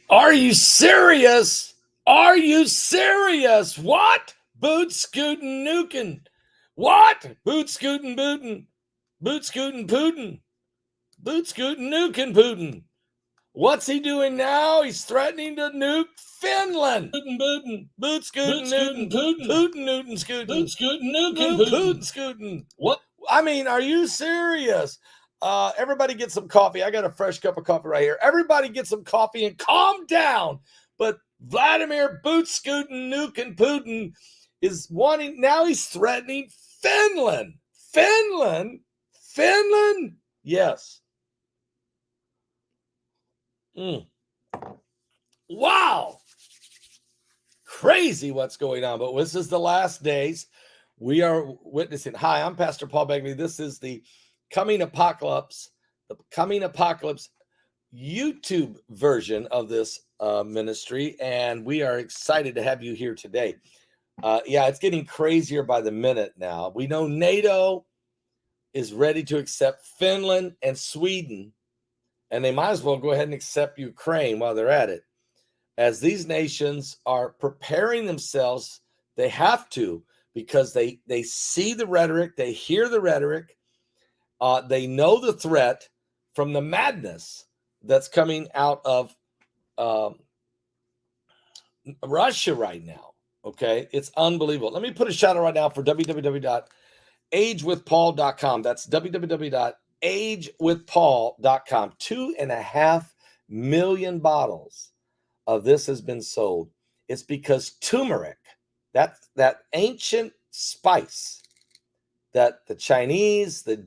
Are you serious? Are you serious? What? Boot scootin' Nuken. What? Boot scootin' Putin. Boot scootin' Putin. Boot scootin' Nuken Putin. What's he doing now? He's threatening to nuke Finland. Putin, boot scootin' Newton, Putin, Newton scootin', boot scootin' Nuken Putin scootin'. What? I mean, are you serious? Everybody get some coffee. I got a fresh cup of coffee right here. Everybody get some coffee and calm down. But Vladimir boot scootin' Nuken Putin is wanting, now he's threatening Finland. Finland? Finland? Yes. Wow. Crazy what's going on. But this is the last days. We are witnessing. Hi, I'm Pastor Paul Begley. This is the Coming Apocalypse, YouTube version of this ministry. And we are excited to have you here today. Yeah, it's getting crazier by the minute now. We know NATO is ready to accept Finland and Sweden, and they might as well go ahead and accept Ukraine while they're at it. As these nations are preparing themselves, they have to, because they see the rhetoric, they hear the rhetoric, they know the threat from the madness that's coming out of Russia right now. Okay, it's unbelievable. Let me put a shout out right now for www.agewithpaul.com. That's www.agewithpaul.com. 2.5 million bottles of this has been sold. It's because turmeric, that ancient spice that the Chinese, the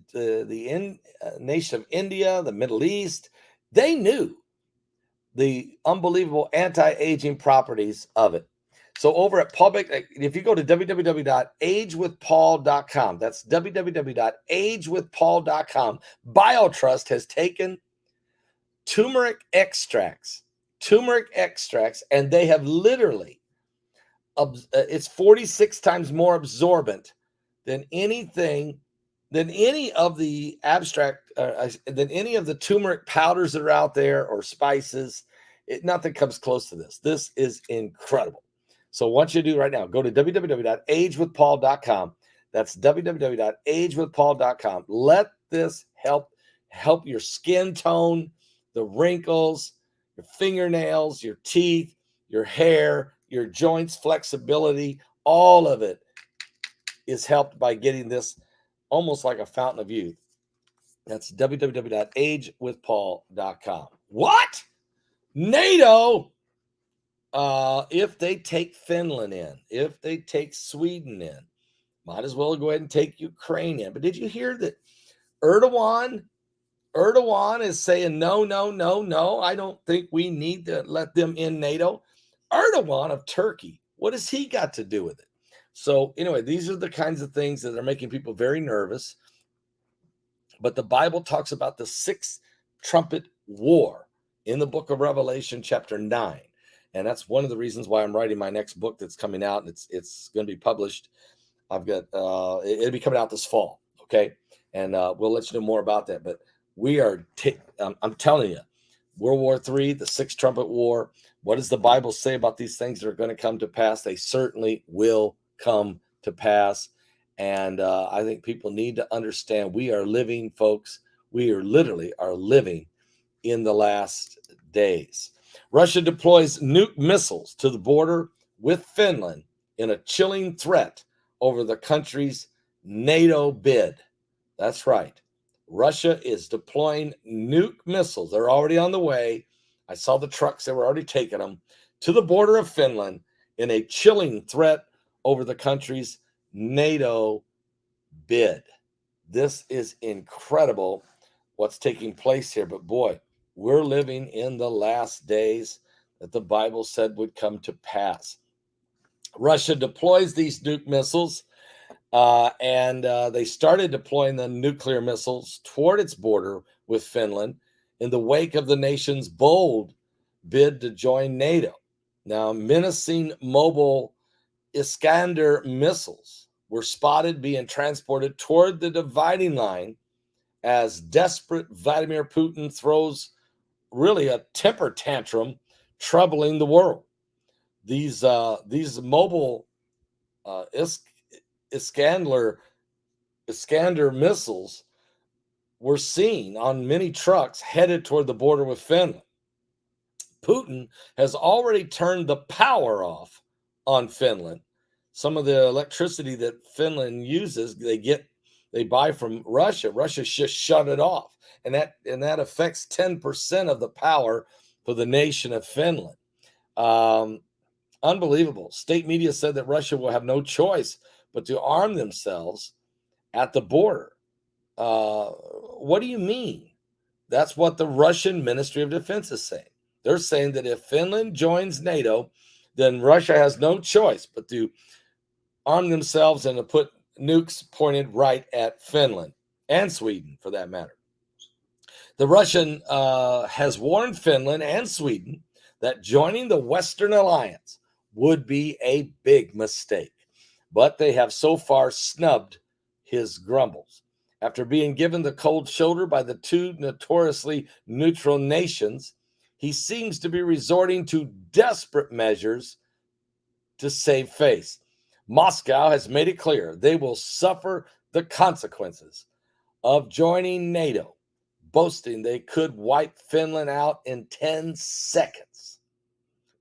nation of India, the Middle East, they knew the unbelievable anti-aging properties of it. So over at Public, if you go to www.agewithpaul.com, that's www.agewithpaul.com, BioTrust has taken turmeric extracts, and they have literally, it's 46 times more absorbent than anything, than any of the than any of the turmeric powders that are out there or spices. Nothing comes close to this. This is incredible. So what you do right now, go to www.agewithpaul.com. That's www.agewithpaul.com. Let this help your skin tone, the wrinkles, your fingernails, your teeth, your hair, your joints, flexibility, all of it is helped by getting this almost like a fountain of youth. That's www.agewithpaul.com. What? NATO, if they take Finland in, if they take Sweden in, might as well go ahead and take Ukraine in. But did you hear that Erdogan is saying, no, I don't think we need to let them in NATO. Erdogan of Turkey, what has he got to do with it? So anyway, these are the kinds of things that are making people very nervous. But the Bible talks about the sixth trumpet war in the book of Revelation, chapter 9. And that's one of the reasons why I'm writing my next book that's coming out. And it's going to be published. I've got, it'll be coming out this fall. Okay. And we'll let you know more about that. But we are, I'm telling you, World War III, the sixth trumpet war. What does the Bible say about these things that are going to come to pass? They certainly will come to pass. And I think people need to understand we are living, folks. We are literally living in the last days. Russia deploys nuke missiles to the border with Finland in a chilling threat over the country's NATO bid. That's right. Russia is deploying nuke missiles. They're already on the way. I saw the trucks. They were already taking them to the border of Finland in a chilling threat over the country's NATO bid. This is incredible what's taking place here. But boy, we're living in the last days that the Bible said would come to pass. Russia deploys these nuke missiles, and they started deploying the nuclear missiles toward its border with Finland in the wake of the nation's bold bid to join NATO. Now, menacing mobile Iskander missiles were spotted being transported toward the dividing line as desperate Vladimir Putin throws really a temper tantrum troubling the world. These mobile Iskander missiles were seen on many trucks headed toward the border with Finland. Putin has already turned the power off on Finland. Some of the electricity that Finland uses, they buy from Russia. Russia's just shut it off, and that affects 10% of the power for the nation of Finland. Unbelievable. State media said that Russia will have no choice but to arm themselves at the border. What do you mean? That's what the Russian Ministry of Defense is saying. They're saying that if Finland joins NATO, then Russia has no choice but to arm themselves and to put nukes pointed right at Finland and Sweden, for that matter. The Russian has warned Finland and Sweden that joining the Western Alliance would be a big mistake, but they have so far snubbed his grumbles. After being given the cold shoulder by the two notoriously neutral nations, he seems to be resorting to desperate measures to save face. Moscow has made it clear they will suffer the consequences of joining NATO, boasting they could wipe Finland out in 10 seconds.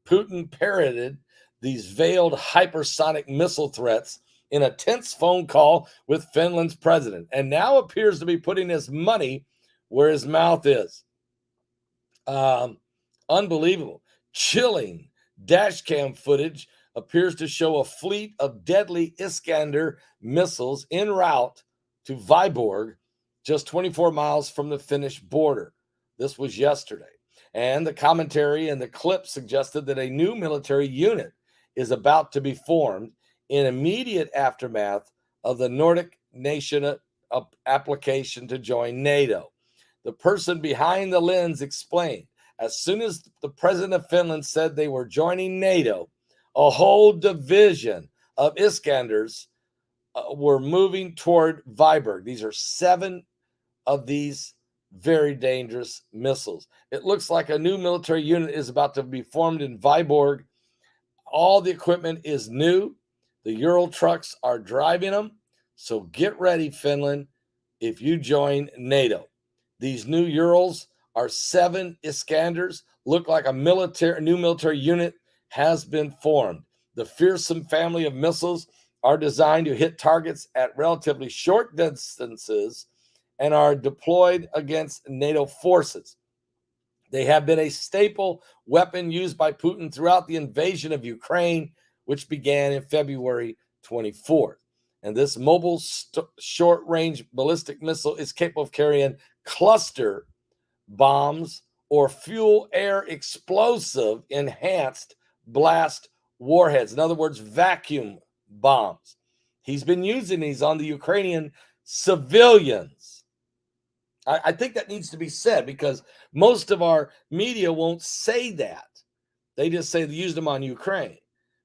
Putin parroted these veiled hypersonic missile threats in a tense phone call with Finland's president, and now appears to be putting his money where his mouth is. Unbelievable. Chilling dashcam footage appears to show a fleet of deadly Iskander missiles en route to Vyborg, just 24 miles from the Finnish border. This was yesterday. And the commentary and the clip suggested that a new military unit is about to be formed in immediate aftermath of the Nordic nation application to join NATO. The person behind the lens explained, as soon as the president of Finland said they were joining NATO, a whole division of Iskanders were moving toward Vyborg. These are 7 of these very dangerous missiles. It looks like a new military unit is about to be formed in Vyborg. All the equipment is new. The Ural trucks are driving them. So get ready, Finland, if you join NATO. These new Urals are 7 Iskanders. Look like a new military unit has been formed. The fearsome family of missiles are designed to hit targets at relatively short distances and are deployed against NATO forces. They have been a staple weapon used by Putin throughout the invasion of Ukraine, which began in February 24th. And this mobile short-range ballistic missile is capable of carrying cluster bombs or fuel-air explosive enhanced blast warheads. In other words, vacuum bombs. He's been using these on the Ukrainian civilians. I think that needs to be said because most of our media won't say that. They just say they used them on Ukraine.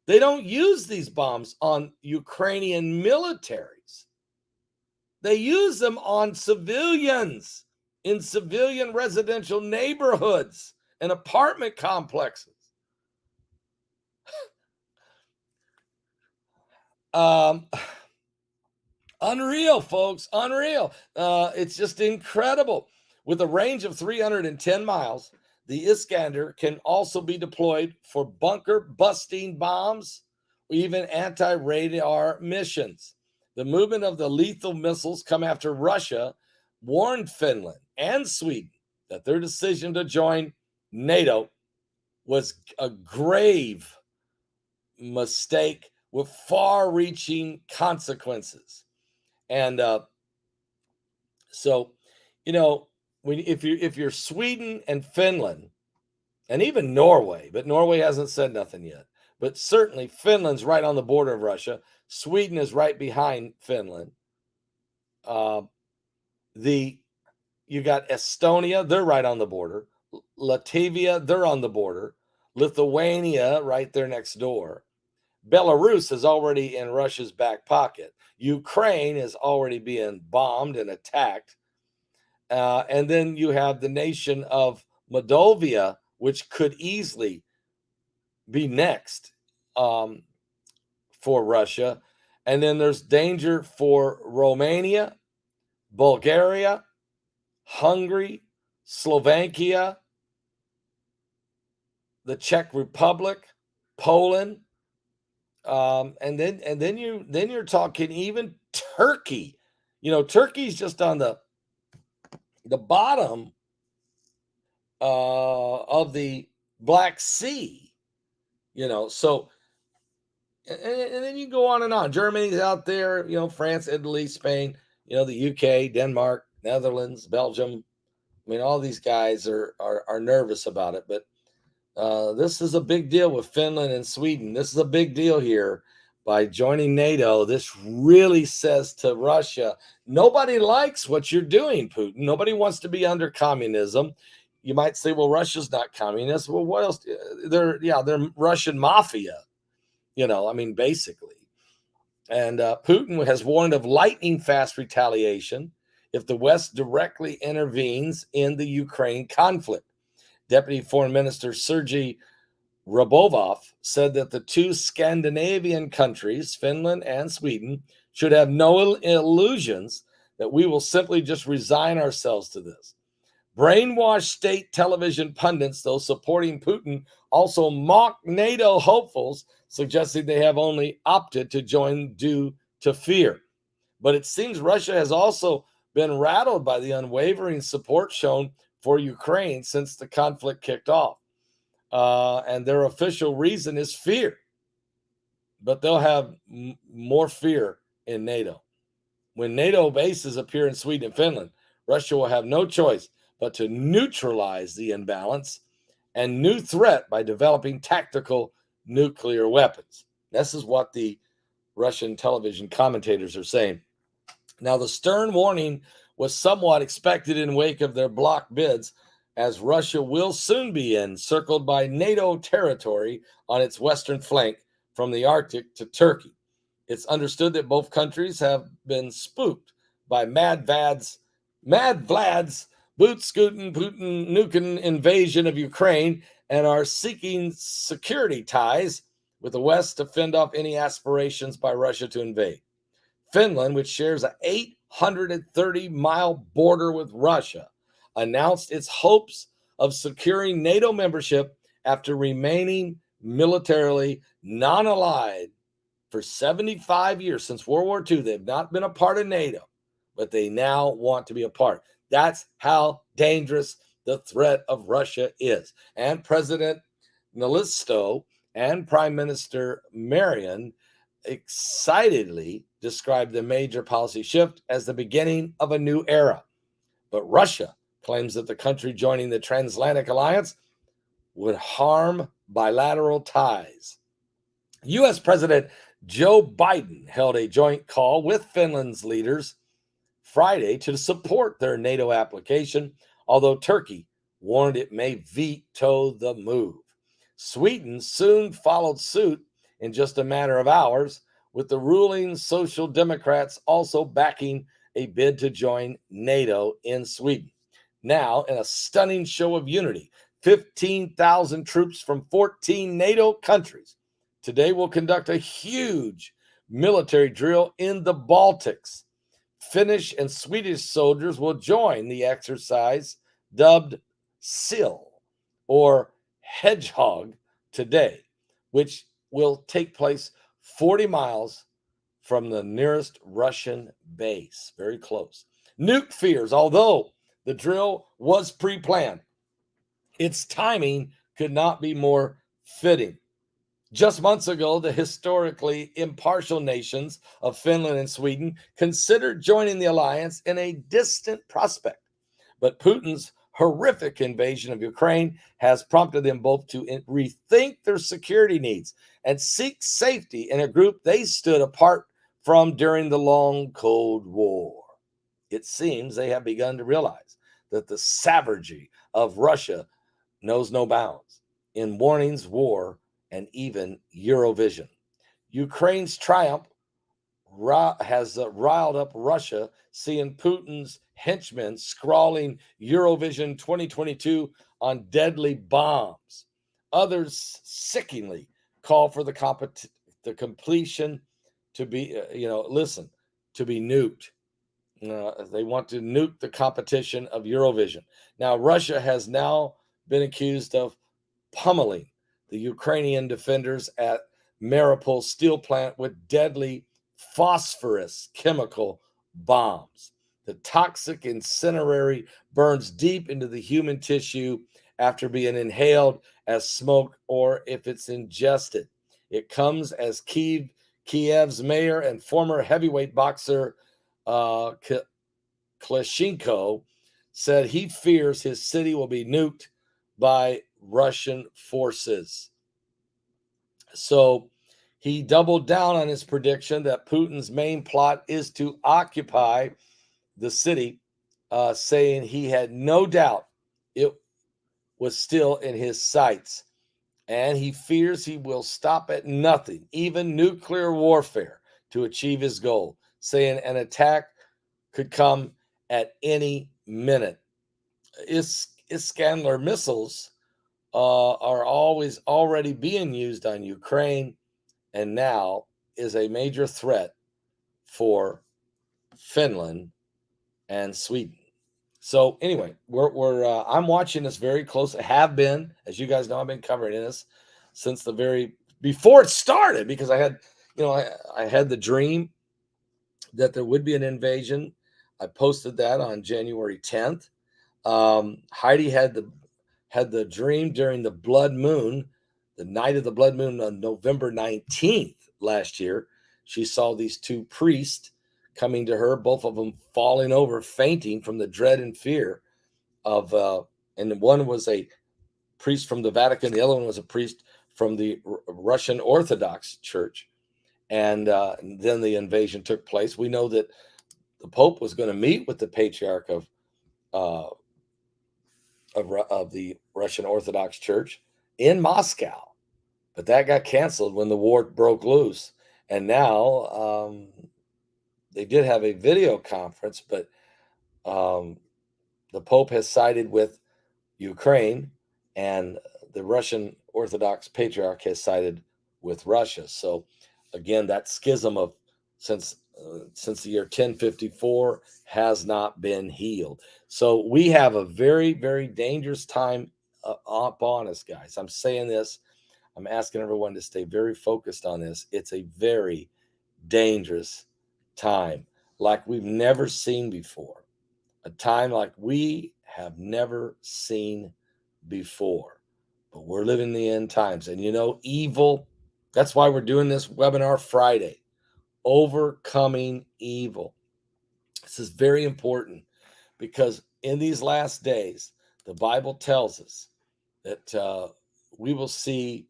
They don't use these bombs on Ukrainian militaries. They use them on civilians in civilian residential neighborhoods and apartment complexes. Unreal, folks. Unreal. It's just incredible. With a range of 310 miles, the Iskander can also be deployed for bunker busting bombs or even anti-radar missions. The movement of the lethal missiles come after Russia warned Finland and Sweden that their decision to join NATO was a grave mistake with far-reaching consequences. And so, if you're Sweden and Finland, and even Norway, but Norway hasn't said nothing yet. But certainly Finland's right on the border of Russia. Sweden is right behind Finland. You got Estonia, they're right on the border. Latvia, they're on the border. Lithuania, right there next door. Belarus is already in Russia's back pocket. Ukraine is already being bombed and attacked. And then you have the nation of Moldova, which could easily be next for Russia. And then there's danger for Romania, Bulgaria, Hungary, Slovakia, the Czech Republic, Poland, and then you're talking even Turkey. Turkey's just on the bottom of the Black Sea. So and then you go on and on. Germany's out there. France, Italy, Spain. The UK, Denmark, Netherlands, Belgium. I mean, all these guys are nervous about it, but this is a big deal with Finland and Sweden. This is a big deal here by joining NATO. This really says to Russia, nobody likes what you're doing, Putin. Nobody wants to be under communism. You might say, well, Russia's not communist. Well, what else? They're Russian mafia, basically. And Putin has warned of lightning fast retaliation if the West directly intervenes in the Ukraine conflict. Deputy Foreign Minister Sergei Ryabkov said that the two Scandinavian countries, Finland and Sweden, should have no illusions that we will simply just resign ourselves to this. Brainwashed state television pundits, though supporting Putin, also mock NATO hopefuls, suggesting they have only opted to join due to fear. But it seems Russia has also been rattled by the unwavering support shown for Ukraine since the conflict kicked off. And their official reason is fear. But they'll have more fear in NATO. When NATO bases appear in Sweden and Finland, Russia will have no choice but to neutralize the imbalance and new threat by developing tactical nuclear weapons. This is what the Russian television commentators are saying. Now, the stern warning was somewhat expected in wake of their block bids, as Russia will soon be encircled by NATO territory on its western flank from the Arctic to Turkey. It's understood that both countries have been spooked by Mad Vlad's boot-scooting Putin Nuken invasion of Ukraine and are seeking security ties with the West to fend off any aspirations by Russia to invade. Finland, which shares an 830-mile border with Russia, announced its hopes of securing NATO membership after remaining militarily non-allied for 75 years. Since World War II, they've not been a part of NATO, but they now want to be a part. That's how dangerous the threat of Russia is. And President Nalisto and Prime Minister Marion excitedly described the major policy shift as the beginning of a new era. But Russia claims that the country joining the transatlantic alliance would harm bilateral ties. U.S. President Joe Biden held a joint call with Finland's leaders Friday to support their NATO application, although Turkey warned it may veto the move. Sweden soon followed suit in just a matter of hours, with the ruling Social Democrats also backing a bid to join NATO in Sweden. Now, in a stunning show of unity, 15,000 troops from 14 NATO countries today will conduct a huge military drill in the Baltics. Finnish and Swedish soldiers will join the exercise dubbed Sill, or Hedgehog, today, which will take place 40 miles from the nearest Russian base. Very close. Nuke fears, although the drill was pre-planned, its timing could not be more fitting. Just months ago, the historically impartial nations of Finland and Sweden considered joining the alliance in a distant prospect. But Putin's horrific invasion of Ukraine has prompted them both to rethink their security needs and seek safety in a group they stood apart from during the long Cold War. It seems they have begun to realize that the savagery of Russia knows no bounds. In warnings, war, and even Eurovision, Ukraine's triumph has riled up Russia, seeing Putin's henchmen scrawling Eurovision 2022 on deadly bombs. Others sickeningly call for the completion to be, to be nuked. They want to nuke the competition of Eurovision. Now, Russia has now been accused of pummeling the Ukrainian defenders at Mariupol steel plant with deadly phosphorus chemical bombs. The toxic incendiary burns deep into the human tissue after being inhaled as smoke or if it's ingested. It comes as Kiev's mayor and former heavyweight boxer Klitschko said he fears his city will be nuked by Russian forces. So he doubled down on his prediction that Putin's main plot is to occupy the city, saying he had no doubt it was still in his sights. And he fears he will stop at nothing, even nuclear warfare, to achieve his goal, saying an attack could come at any minute. Iskander missiles are always already being used on Ukraine, and now is a major threat for Finland and Sweden. So anyway, I'm watching this very closely. Have been, as you guys know, I've been covering this since before it started, because I had, I had the dream that there would be an invasion. I posted that on January 10th. Heidi had the dream during the blood moon, the night of the blood moon on November 19th last year. She saw these two priests coming to her, both of them falling over, fainting from the dread and fear of, and one was a priest from the Vatican. The other one was a priest from the Russian Orthodox Church. And then the invasion took place. We know that the Pope was going to meet with the patriarch of the Russian Orthodox Church in Moscow, but that got canceled when the war broke loose. And now they did have a video conference, but the Pope has sided with Ukraine, and the Russian Orthodox Patriarch has sided with Russia. So again, that schism of since the year 1054 has not been healed. So we have a very, very dangerous time up on us, guys. I'm saying this. I'm asking everyone to stay very focused on this. It's a very dangerous time, like we've never seen before. A time like we have never seen before. But we're living in the end times. And evil, that's why we're doing this webinar Friday. Overcoming evil. This is very important, because in these last days, the Bible tells us that we will see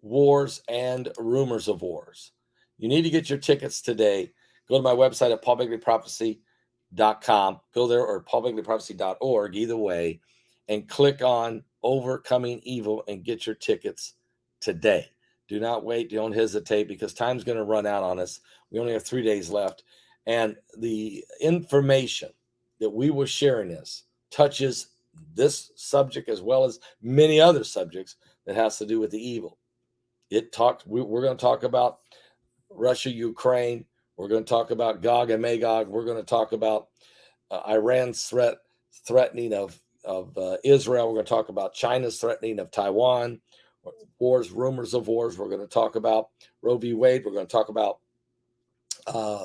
wars and rumors of wars. You need to get your tickets today. Go to my website at paulbegleyprophecy.com. Go there, or paulbegleyprophecy.org, either way, and click on Overcoming Evil and get your tickets today. Do not wait. Don't hesitate, because time's going to run out on us. We only have 3 days left. And the information that we will share in this touches this subject as well as many other subjects that has to do with the evil. We're going to talk about Russia, Ukraine. We're going to talk about Gog and Magog. We're going to talk about Iran's threatening of Israel. We're going to talk about China's threatening of Taiwan. Wars, rumors of wars. We're going to talk about Roe v. Wade. We're going to talk about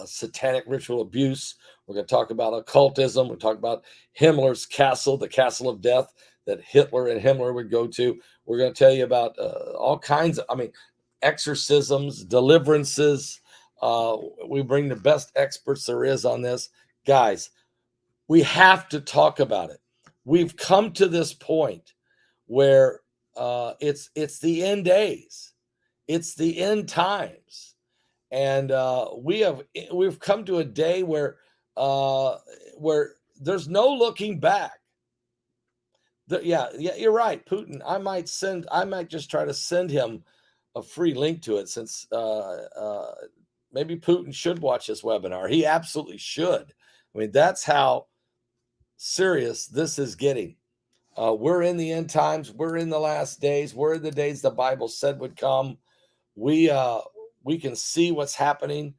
satanic ritual abuse. We're going to talk about occultism. We're talking about Himmler's castle, the castle of death that Hitler and Himmler would go to. We're going to tell you about all kinds of, exorcisms, deliverances. We bring the best experts there is on this. Guys, we have to talk about it. We've come to this point where it's the end days. It's the end times. And we've come to a day where there's no looking back. Yeah, you're right. Putin, I might just try to send him a free link to it, since maybe Putin should watch this webinar. He absolutely should. That's how serious this is getting. We're in the end times. We're in the last days. We're in the days the Bible said would come. We can see what's happening.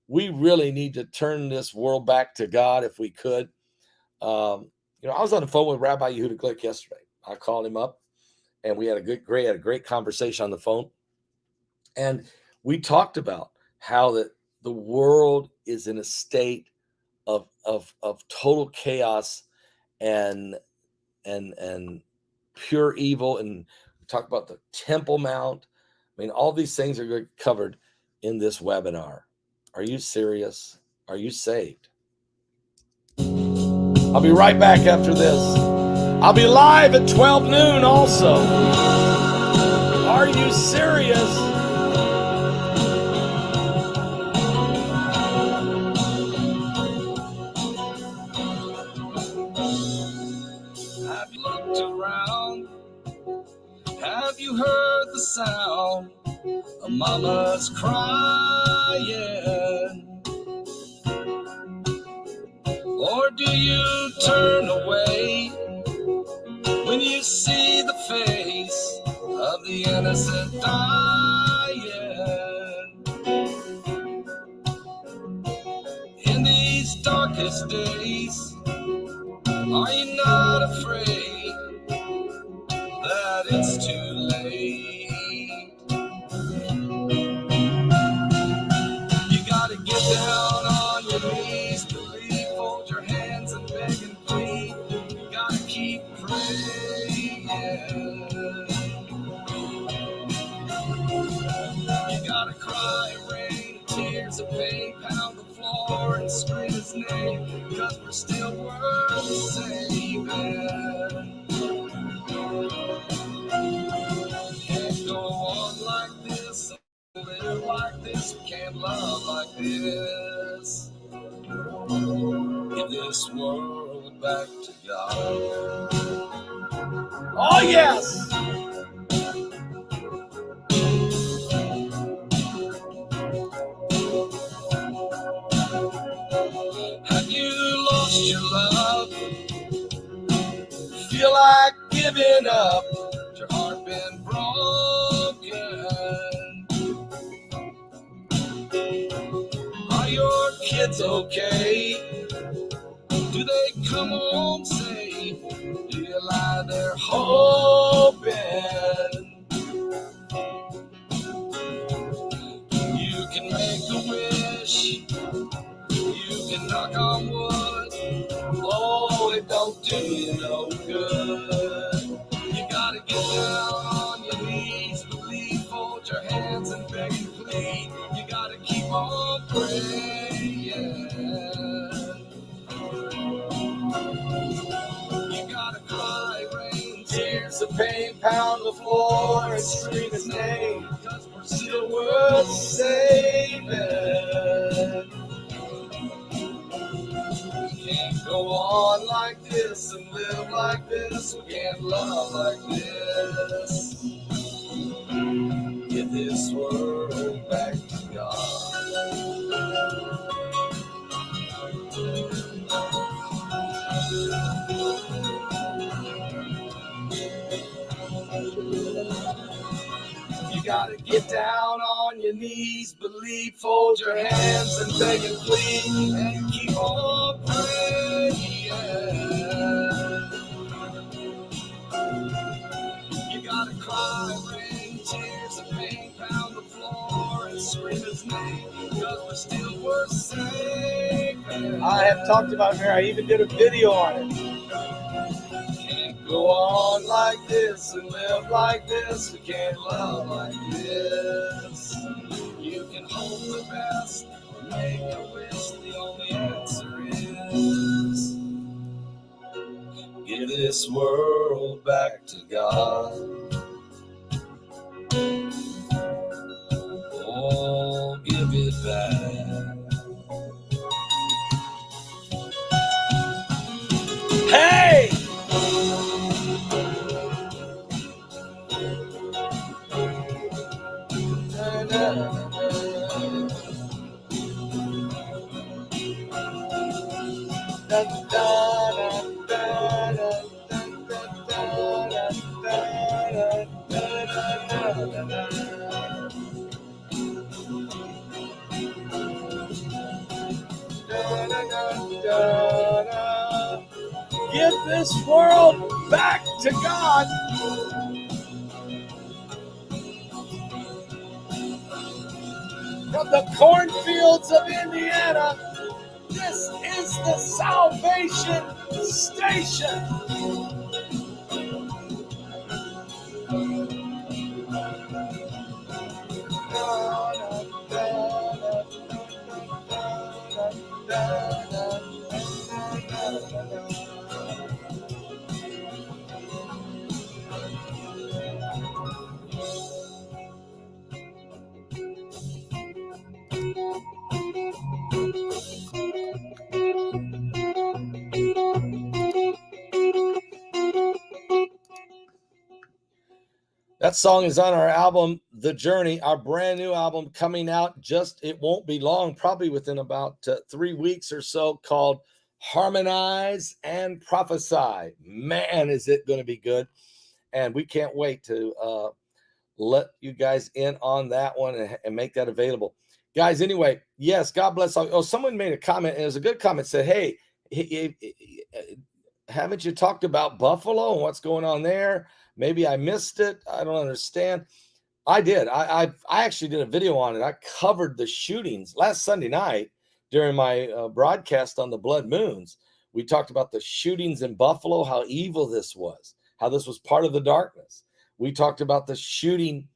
We really need to turn this world back to God if we could. I was on the phone with Rabbi Yehuda Glick yesterday. I called him up, and we had a great conversation on the phone. And we talked about how that the world is in a state of total chaos and pure evil. And we talked about the Temple Mount. I mean, all these things are covered in this webinar. Are you serious? Are you saved? I'll be right back after this. I'll be live at 12 noon also. Are you serious? Have you looked around? Have you heard the sound of mama's crying? Or do you turn away when you see the face of the innocent dying? In these darkest days, are you not afraid that it's too late? You gotta get down on your knees, believe, hold your hands and beg and plead. You gotta keep praying. You gotta cry, rain, tears of pain, pound the floor and scream his name, because we're still worth saving. Can't go on like this, live like this, we can't love like this. Give this world back to God. Oh, yes. Have you lost your love? Feel like giving up? Your heart been broken? Are your kids okay? Do they come home safe? Do you lie there hoping? You can make a wish, you can knock on wood, oh, it don't do you no good. You gotta get down on your knees, believe, fold your hands and beg and plead. You gotta keep on praying. You gotta cry, rain, tears of pain, pound the floor and scream his name, because we're still worth saving. We can't go on like this and live like this. We can't love like this. Give this world back to God. You gotta get down on your knees, believe, fold your hands and beg and plead, and keep on praying. You gotta cry, rain, tears of pain, pound the floor and scream his name, because we're still worth saving. I have talked about it here. I even did a video on it. Can't go on like this and live like this. We can't love like this. You can hope the best or make a wish. The only answer is give this world back to God. Oh, give it back. Hey! Give this world back to God. From the cornfields of Indiana, this is the Salvation Station. That song is on our album, The Journey, our brand new album coming out it won't be long, probably within about 3 weeks or so, called Harmonize and Prophesy. Man, is it going to be good. And we can't wait to let you guys in on that one and make that available. Guys, anyway, yes, God bless all. Oh, someone made a comment, and it was a good comment, said, hey, haven't you talked about Buffalo and what's going on there? Maybe I missed it. I don't understand. I did. I actually did a video on it. I covered the shootings last Sunday night during my broadcast on the Blood Moons. We talked about the shootings in Buffalo, how evil this was, how this was part of the darkness. We talked about the shooting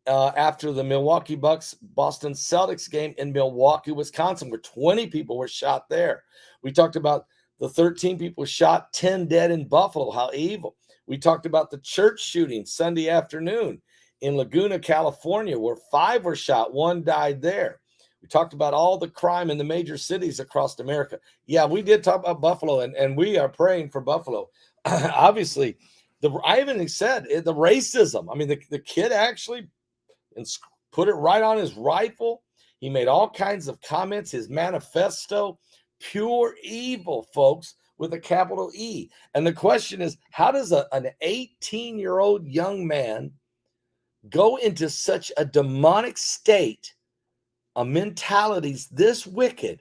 after the Milwaukee Bucks Boston Celtics game in Milwaukee, Wisconsin, where 20 people were shot there. We talked about the 13 people shot, 10 dead in Buffalo, how evil. We talked about the church shooting Sunday afternoon in Laguna, California, where 5 were shot, 1 died there. We talked about all the crime in the major cities across America. Yeah, we did talk about Buffalo, and we are praying for Buffalo. Obviously, I even said the racism. I mean, the kid actually put it right on his rifle. He made all kinds of comments, his manifesto, pure evil, folks, with a capital E. And the question is, how does an 18-year-old young man go into such a demonic state, a mentality's this wicked,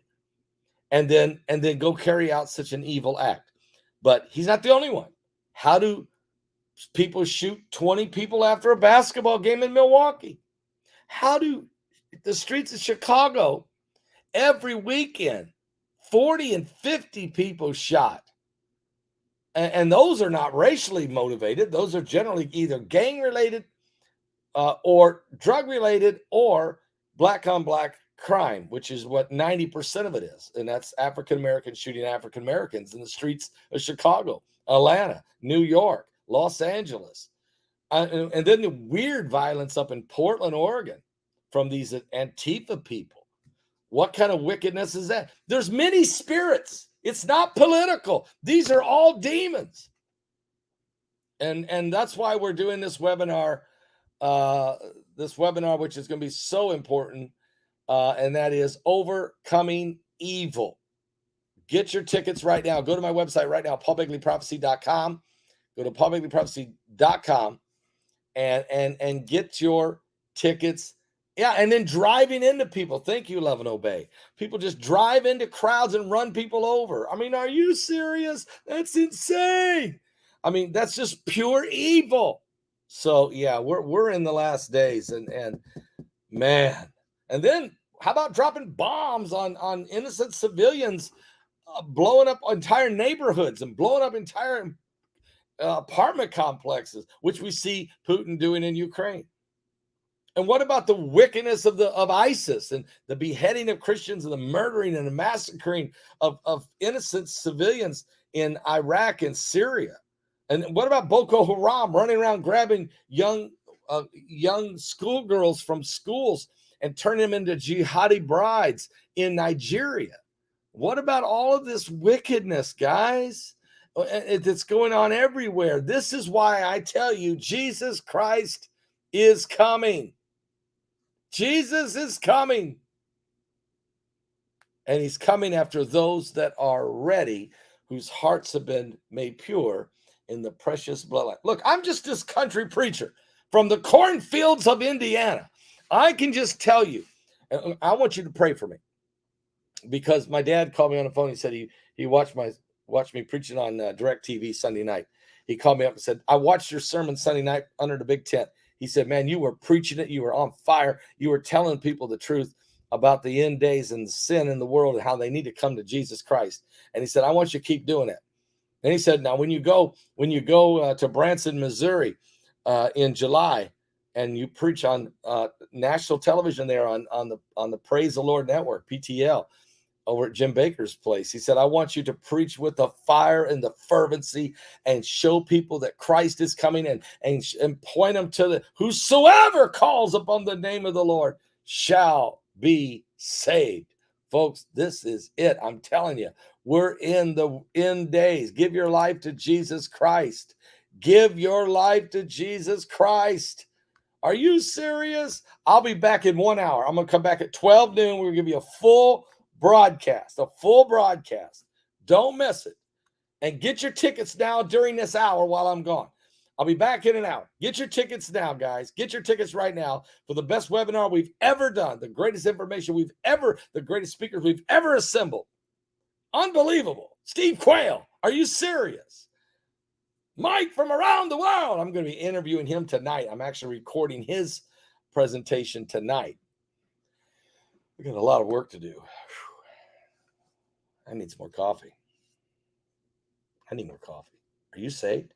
and then go carry out such an evil act? But he's not the only one. How do people shoot 20 people after a basketball game in Milwaukee? How do the streets of Chicago every weekend, 40 and 50 people shot? And those are not racially motivated. Those are generally either gang-related or drug-related or black-on-black crime, which is what 90% of it is. And that's African-Americans shooting African-Americans in the streets of Chicago, Atlanta, New York, Los Angeles. And then the weird violence up in Portland, Oregon from these Antifa people. What kind of wickedness is that? There's many spirits. It's not political. These are all demons. And that's why we're doing this webinar, which is going to be so important. And that is Overcoming Evil. Get your tickets right now. Go to my website right now, paulbegleyprophecy.com. Go to paulbegleyprophecy.com and get your tickets. Yeah, and then driving into people. Thank you, Love and Obey. People just drive into crowds and run people over. I mean, are you serious? That's insane. I mean, that's just pure evil. So yeah, we're in the last days, and man, and then how about dropping bombs on innocent civilians, blowing up entire neighborhoods and blowing up entire apartment complexes, which we see Putin doing in Ukraine. And what about the wickedness of ISIS and the beheading of Christians and the murdering and the massacring of innocent civilians in Iraq and Syria? And what about Boko Haram running around grabbing young schoolgirls from schools and turning them into jihadi brides in Nigeria? What about all of this wickedness, guys? It's going on everywhere. This is why I tell you, Jesus Christ is coming. Jesus is coming. And he's coming after those that are ready, whose hearts have been made pure in the precious bloodline. Look, I'm just this country preacher from the cornfields of Indiana. I can just tell you, and I want you to pray for me, because my dad called me on the phone. He said he watched my watched me preaching on Direct TV Sunday night. He called me up and said, I watched your sermon Sunday night under the big tent. He said, man, you were preaching it. You were on fire. You were telling people the truth about the end days and sin in the world and how they need to come to Jesus Christ. And he said, I want you to keep doing it. And he said, now when you go to Branson, Missouri in July, and you preach on national television there on the Praise the Lord Network, PTL, over at Jim Baker's place. He said, I want you to preach with the fire and the fervency and show people that Christ is coming and point them to the whosoever calls upon the name of the Lord shall be saved. Folks, this is it. I'm telling you, we're in the end days. Give your life to Jesus Christ. Give your life to Jesus Christ. Are you serious? I'll be back in 1 hour. I'm going to come back at 12 noon. We're going to give you a full broadcast. Don't miss it. And get your tickets now during this hour while I'm gone. I'll be back in an hour. Get your tickets now, guys. Get your tickets right now for the best webinar we've ever done, the greatest information the greatest speakers we've ever assembled. Unbelievable. Steve Quayle, are you serious? Mike from around the world. I'm going to be interviewing him tonight. I'm actually recording his presentation tonight. We got a lot of work to do. I need some more coffee. Are you saved?